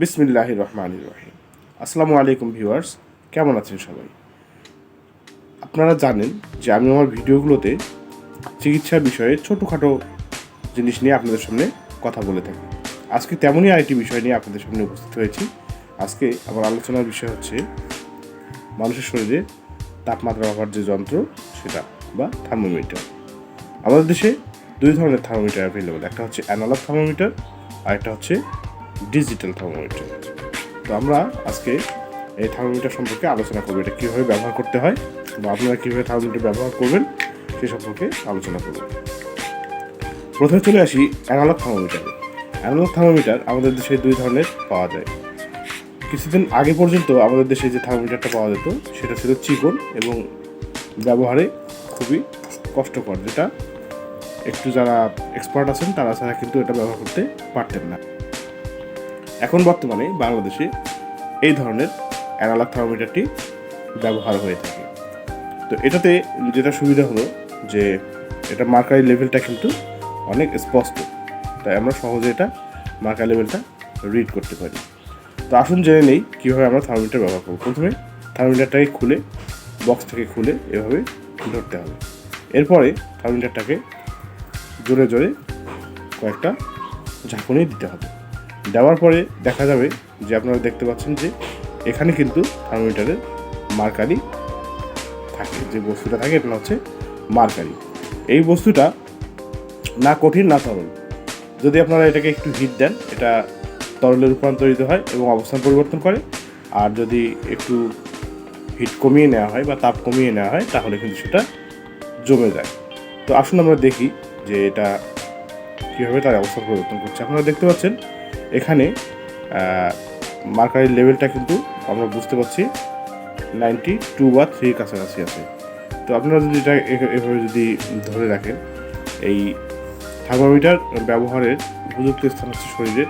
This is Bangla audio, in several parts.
বিসমিল্লাহির রহমানির রহিম। আসসালামু আলাইকুম ভিউয়ার্স, কেমন আছেন সবাই? আপনারা জানেন যে আমি আমার ভিডিওগুলোতে চিকিৎসা বিষয়ে ছোটোখাটো জিনিস নিয়ে আপনাদের সামনে কথা বলে থাকি। আজকে তেমনই আরেকটি বিষয় নিয়ে আপনাদের সামনে উপস্থিত হয়েছি। আজকে আমার আলোচনার বিষয় হচ্ছে মানুষের শরীরে তাপমাত্রা মাপার যে যন্ত্র সেটা বা থার্মোমিটার। আমাদের দেশে দুই ধরনের থার্মোমিটার অ্যাভেলেবল, একটা হচ্ছে অ্যানালগ থার্মোমিটার আর একটা হচ্ছে ডিজিটাল থার্মোমিটার। তো আমরা আজকে এই থার্মোমিটার সম্পর্কে আলোচনা করবো, এটা কীভাবে ব্যবহার করতে হয় বা আপনারা কীভাবে থার্মোমিটার ব্যবহার করবেন সে সম্পর্কে আলোচনা করব। প্রথমে চলে আসি অ্যানালগ থার্মোমিটারে। অ্যানালগ থার্মোমিটার আমাদের দেশে দুই ধরনের পাওয়া যায়। কিছুদিন আগে পর্যন্ত আমাদের দেশে যে থার্মোমিটারটা পাওয়া যেত সেটা ছিল চিকন এবং ব্যবহারে খুবই কষ্টকর, যেটা একটু যারা এক্সপার্ট আছেন তারা ছাড়া কিন্তু এটা ব্যবহার করতে পারতেন না। এখন বর্তমানে বাংলাদেশে এই ধরনের অ্যানালগ থার্মোমিটারটি ব্যবহার হয়ে থাকে। তো এটাতে যেটা সুবিধা হলো যে এটা মার্কারি লেভেলটা কিন্তু অনেক স্পষ্ট, তাই আমরা সহজে এটা মার্কারি লেভেলটা রিড করতে পারি। তো আসুন জেনে নেই কীভাবে আমরা থার্মোমিটার ব্যবহার করব। প্রথমে থার্মোমিটারটাকে খুলে বক্স থেকে খুলে এভাবে ধরতে হবে। এরপরে থার্মোমিটারটাকে জোরে জোরে কয়েকটা ঝাঁকুনি দিতে হবে। দেওয়ার পরে দেখা যাবে যে আপনারা দেখতে পাচ্ছেন যে এখানে কিন্তু থার্মোমিটারের মার্কারি থাকে, যে বস্তুটা থাকে এটা হচ্ছে মার্কারি। এই বস্তুটা না কঠিন না তরল। যদি আপনারা এটাকে একটু হিট দেন এটা তরলে রূপান্তরিত হয় এবং অবস্থান পরিবর্তন করে, আর যদি একটু হিট কমিয়ে নেওয়া হয় বা তাপ কমিয়ে নেওয়া হয় তাহলে কিন্তু সেটা জমে যায়। তো আসুন আমরা দেখি যে এটা কীভাবে তার অবস্থান পরিবর্তন করছে। আপনারা দেখতে পাচ্ছেন এখানে মার্কারির লেভেলটা কিন্তু আমরা বুঝতে পারছি 92 বা 3 কাছাকাছি আছে। তো আপনারা যদি এটা এভাবে যদি ধরে রাখেন, এই থার্মোমিটার ব্যবহারের উপযুক্ত স্থান হচ্ছে শরীরের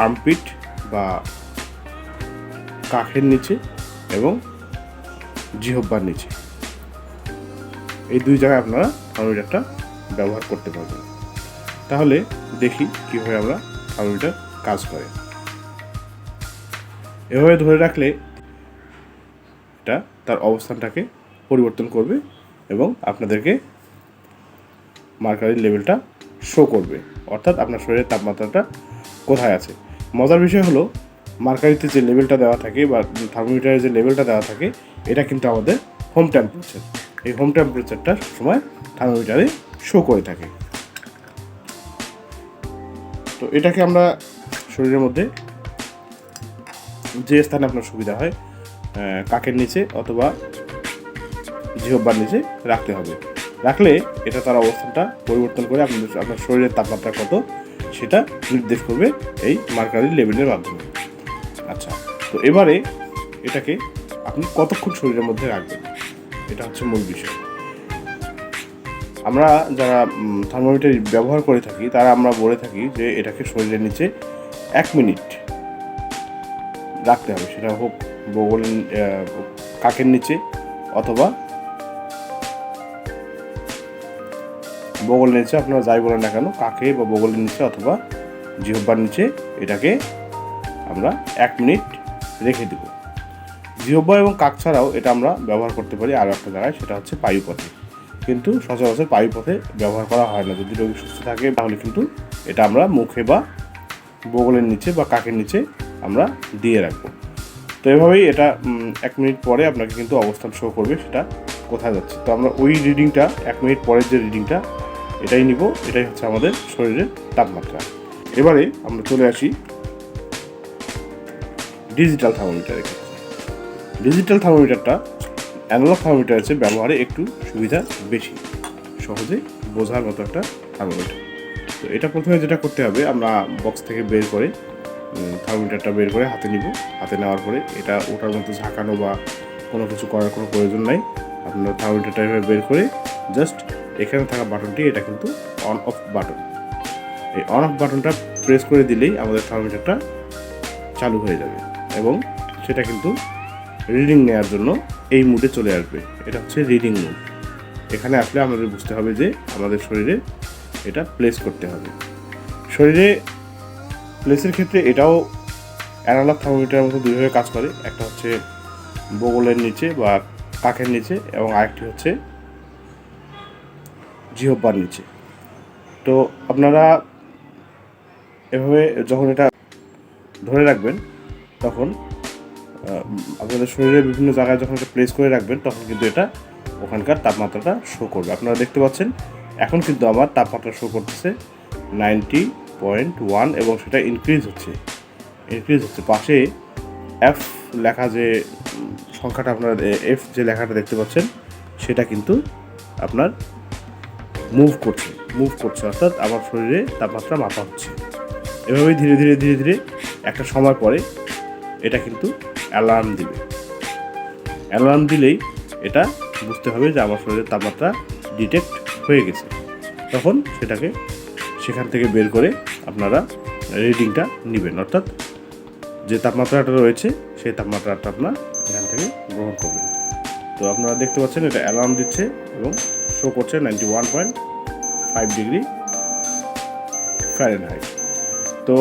আর্মপিট বা কাঁখের নিচে এবং জিহ্বার নিচে, এই দুই জায়গায় আপনারা থার্মোমিটারটা ব্যবহার করতে পারবেন। তাহলে দেখি কীভাবে আমরা থার্মোমিটার কাজ করে। এভাবে ধরে রাখলে এটা তার অবস্থানটাকে পরিবর্তন করবে এবং আপনাদেরকে মার্কারির লেভেলটা শো করবে, অর্থাৎ আপনার শরীরের তাপমাত্রাটা কোথায় আছে। মজার বিষয় হলো মার্কারিতে যে লেভেলটা দেওয়া থাকে বা থার্মোমিটারের যে লেভেলটা দেওয়া থাকে এটা কিন্তু আমাদের হোম টেম্পারেচার। এই হোম টেম্পারেচারটা সবসময় থার্মোমিটারে শো করে থাকে। তো এটাকে আমরা শরীরের মধ্যে যে স্থানে আপনার সুবিধা হয় কাকের নিচে অথবা জিহ্বার নিচে রাখতে হবে। রাখলে এটা তার অবস্থানটা পরিবর্তন করে আপনার শরীরের তাপমাত্রা কত সেটা নির্দেশ করবে এই মার্কারি লেভেলের মাধ্যমে। আচ্ছা, তো এবারে এটাকে আপনি কতক্ষণ শরীরের মধ্যে রাখবেন এটা হচ্ছে মূল বিষয়। আমরা যারা থার্মোমিটার ব্যবহার করে থাকি তারা আমরা বলে থাকি যে এটাকে শরীরের নিচে 1 মিনিট রাখতে হবে, সেটা হোক কাকের নিচে অথবা বগলের নিচে, আপনারা যাই বলেন না কেন, কাকে বা বগলের নিচে অথবা জিহ্বার নিচে এটাকে আমরা 1 মিনিট রেখে দেব। জিহ্বা এবং কাক ছাড়াও এটা আমরা ব্যবহার করতে পারি আরও একটা জায়গায়, সেটা হচ্ছে বায়ুপথে, কিন্তু সচরাচর বায়ুপথে ব্যবহার করা হয় না। যদি রোগী সুস্থ থাকে তাহলে কিন্তু এটা আমরা মুখে বা বগলের নিচে বা কাকের নিচে আমরা দিয়ে রাখবো। তো এভাবেই এটা 1 মিনিট পরে আপনাকে কিন্তু অবস্থান শো করবে সেটা কোথায় যাচ্ছে। তো আমরা ওই রিডিংটা 1 মিনিট পরের যে রিডিংটা এটাই নিব, এটাই হচ্ছে আমাদের শরীরের তাপমাত্রা। এবারে আমরা চলে আসি ডিজিটাল থার্মোমিটারের ক্ষেত্রে। ডিজিটাল থার্মোমিটারটা অ্যানালগ থার্মোমিটারের চেয়ে ব্যবহারে একটু সুবিধা বেশি, সহজে বোঝার মতো একটা থার্মোমিটার। তো এটা প্রথমে যেটা করতে হবে, আমরা বক্স থেকে বের করে থার্মোমিটারটা বের করে হাতে নিব। হাতে নেওয়ার পরে এটা ওটার মতো ঝাঁকানো বা কোনো কিছু করার কোনো প্রয়োজন নাই। আপনার থার্মোমিটারটা বের করে জাস্ট এখানে থাকা বাটনটি, এটা কিন্তু অন অফ বাটন, এই অন অফ বাটনটা প্রেস করে দিলেই আমাদের থার্মোমিটারটা চালু হয়ে যাবে এবং সেটা কিন্তু রিডিং নেওয়ার জন্য এই মুডে চলে আসবে। এটা হচ্ছে রিডিং মুড। এখানে আসলে আমাদের বুঝতে হবে যে আমাদের শরীরে এটা প্লেস করতে হবে। শরীরে প্লেসের ক্ষেত্রে এটাও অ্যানালগ থার্মোমিটারের মতো দুইভাবে কাজ করে, একটা হচ্ছে বগলের নিচে বা কাখের নিচে এবং আরেকটি হচ্ছে জিহ্বার নিচে। তো আপনারা এভাবে যখন এটা ধরে রাখবেন তখন আপনাদের শরীরের বিভিন্ন জায়গায় যখন এটা প্লেস করে রাখবেন তখন কিন্তু এটা ওখানকার তাপমাত্রাটা শো করবে। আপনারা দেখতে পাচ্ছেন এখন কিন্তু আমার তাপমাত্রা শো করতেছে 90.1 এবং সেটা ইনক্রিজ হচ্ছে। পাশে এফ লেখা যে সংখ্যাটা আপনারা এফ যে লেখাটা দেখতে পাচ্ছেন সেটা কিন্তু আপনার মুভ করছে অর্থাৎ আমার শরীরে তাপমাত্রা মাপা হচ্ছে। এভাবেই ধীরে ধীরে একটা সময় পরে এটা কিন্তু অ্যালার্ম দিলেই এটা বুঝতে হবে যে আমার শরীরের তাপমাত্রা ডিটেক্ট হয়ে গেছে। তখন সেটাকে সেখান থেকে বের করে আপনারা রিডিংটা নেবেন, অর্থাৎ যে তাপমাত্রাটা রয়েছে সেই তাপমাত্রাটা আপনার এখান থেকে গ্রহণ করবেন। তো আপনারা দেখতে পাচ্ছেন এটা অ্যালার্ম দিচ্ছে এবং শো করছে 91.5 ডিগ্রি ফ্যারেনহাইট। তো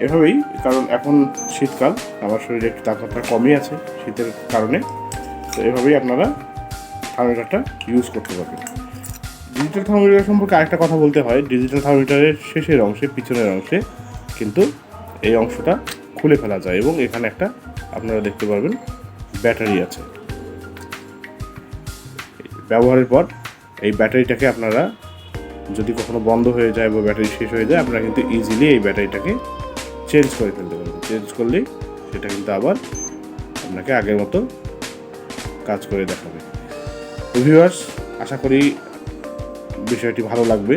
এভাবেই, কারণ এখন শীতকাল, আমার শরীরে একটু তাপমাত্রা কমই আছে শীতের কারণে, তো এভাবেই আপনারা থার্মোমিটারটা ইউজ করতে পারবেন। ডিজিটাল থার্মোমিটার সম্পর্কে আরেকটা কথা বলতে হয়, ডিজিটাল থার্মোমিটারের শেষের অংশে, পিছনের অংশে কিন্তু এই অংশটা খুলে ফেলা যায় এবং এখানে একটা আপনারা দেখতে পারবেন ব্যাটারি আছে। ব্যবহারের পর এই ব্যাটারিটাকে আপনারা যদি কখনো বন্ধ হয়ে যায় বা ব্যাটারি শেষ হয়ে যায়, আপনারা কিন্তু ইজিলি এই ব্যাটারিটাকে চেঞ্জ করে ফেলতে পারবেন। চেঞ্জ করলেই সেটা কিন্তু আবার আপনাকে আগের মতো কাজ করে দেখাবে। ভিউয়ার্স, আশা করি বিষয়টি ভালো লাগবে।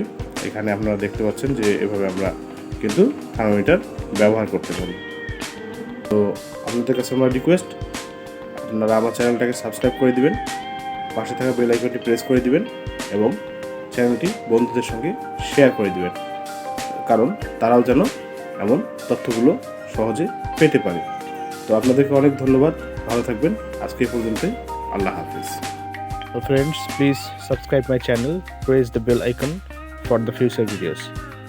এখানে আপনারা দেখতে পাচ্ছেন যে এভাবে আমরা কিন্তু থার্মোমিটার ব্যবহার করতে পারি। তো আপনাদের কাছে আমার রিকোয়েস্ট, আপনারা আমার চ্যানেলটাকে সাবস্ক্রাইব করে দিবেন, পাশে থাকা বেল আইকনটি প্রেস করে দিবেন এবং চ্যানেলটি বন্ধুদের সঙ্গে শেয়ার করে দিবেন, কারণ তারাও যেন এমন তথ্যগুলো সহজে পেতে পারে। তো আপনাদেরকে অনেক ধন্যবাদ, ভালো থাকবেন। আজকে এই পর্যন্তই, আল্লাহ হাফিজ। So friends, please subscribe my channel, press the bell icon for the future videos.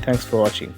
Thanks for watching.